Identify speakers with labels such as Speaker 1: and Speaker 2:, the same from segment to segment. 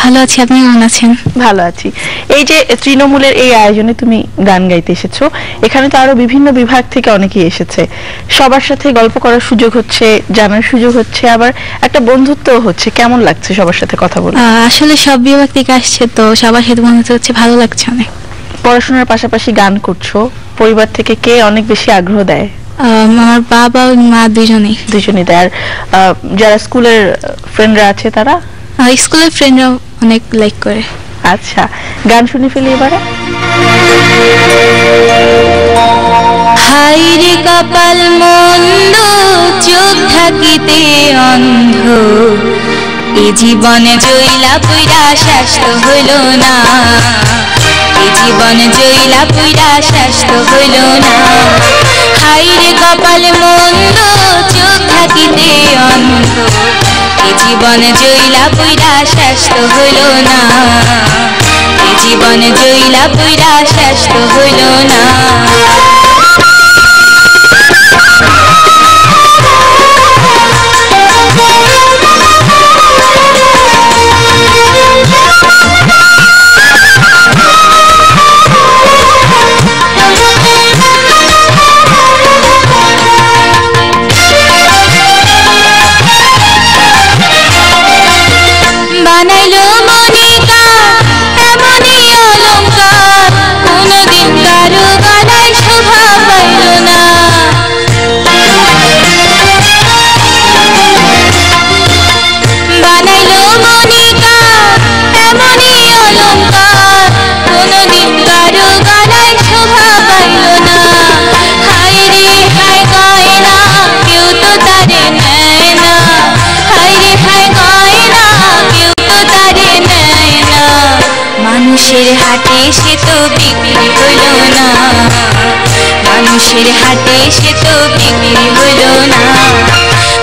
Speaker 1: ভালো আছি, আপনি কেমন আছেন?
Speaker 2: ভালো আছি। এই যে তৃণমূলের এই আয়োজনে তুমি গান গাইতে এসেছো, এখানে তো আরো বিভিন্ন বিভাগ থেকে অনেকেই এসেছে, সবার সাথে গল্প করার সুযোগ হচ্ছে, জানার সুযোগ হচ্ছে, আবার একটা বন্ধুত্ব হচ্ছে। কেমন লাগছে সবার সাথে কথা বলে?
Speaker 1: আসলে সব বিভাগ থেকে আসছে তো সবার সাথে বন্ধুত্ব হচ্ছে, ভালো লাগছে অনেক।
Speaker 2: পড়াশোনার পাশাপাশি গান করছো, পরিবার থেকে কে অনেক বেশি আগ্রহ দেয়?
Speaker 1: আমার বাবা ও মা দুজনেই
Speaker 2: দেয়। আর যারা স্কুলের ফ্রেন্ডরা আছে তারা?
Speaker 1: স্কুলের ফ্রেন্ডরা অনেক লাইক করে।
Speaker 2: আচ্ছা, গান শুনে ফেলি এবারে।
Speaker 1: হাই রে কপাল মন্দ, চোখ থাকিতে অন্ধ, এ জীবনে জইলা পুইরা শেষ তো হইল না, এ জীবনে জইলা পুইরা শেষ তো হইল না। হাই রে কপাল মন্দ, চোখ থাকিতে অন্ধ, এ জীবনে জইলা পুইরা শেষ তো হইল না, এ জীবনে জইলা পুইরা শেষ তো হইল না। বানাইলো মনিকা এমনই অলংকার, কোনদিন কারো গলায় শোভা পাইল না। বানাইলো মনিকা এমনই অলংকার, কোনদিন কারো গলায় শোভা পাইল না। হায় রে হায় গয়না, কেউ তো তারে নেয় না, হায় রে হায় গয়না, কেউ তো তারে নেয় না। মানুষের হাটে সে তো বিক্রি হইল না, মানুষের হাটে সে তো বিক্রি হইল না।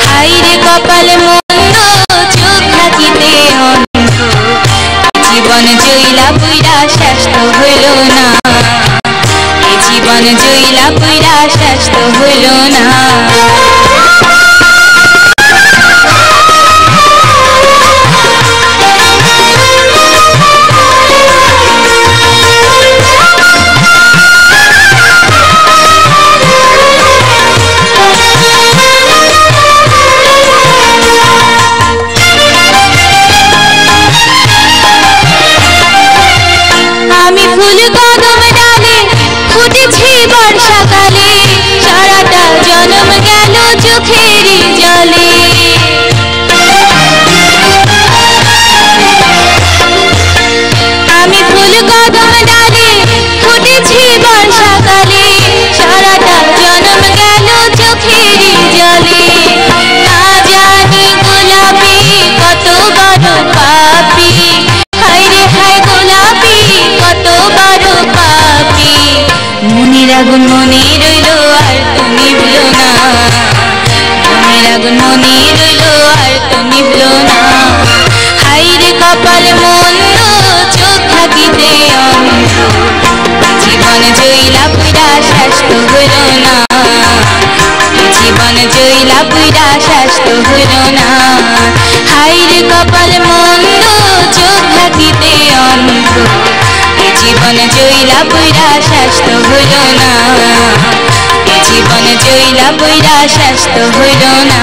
Speaker 1: হায় রে কপাল মন্দ, চোখ থাকিতে অন্ধ, জীবন জইলা পুইরা শেষ তো হইল না, এ জীবন জইলা পুইরা শেষ তো হইল না। আমি ফুল কদম ডালে ফুটেছি বর্ষাকালে, সারাটা জন্ম গেল চোখের জলে। আমি ফুল কদম ডালে ফুটেছি বর্ষাকালে, সারাটা জন্ম গেল চোখের জলে। না জানি গোলাপি কত বড় পাপি, হায় রে হায় গোলাপি কত বড় পাপি। মনের আগুন মনে রইল আর তো নিভল না, মনের আগুন মনে রইল আর তো নিভল না। হায় রে কপাল মন্দ, চোখ থাকিতে অন্ধ, জীবন জইলা পুইরা শেষ তো হইল না, জীবন জইলা পুইরা শেষ তো হইল না। হায় রে কপাল মন্দ, চোখ থাকিতে অন্ধ, জীবন জইলা পুইরা শেষ তো হইল না, জীবন জইলা পুইরা শেষ তো হইল না।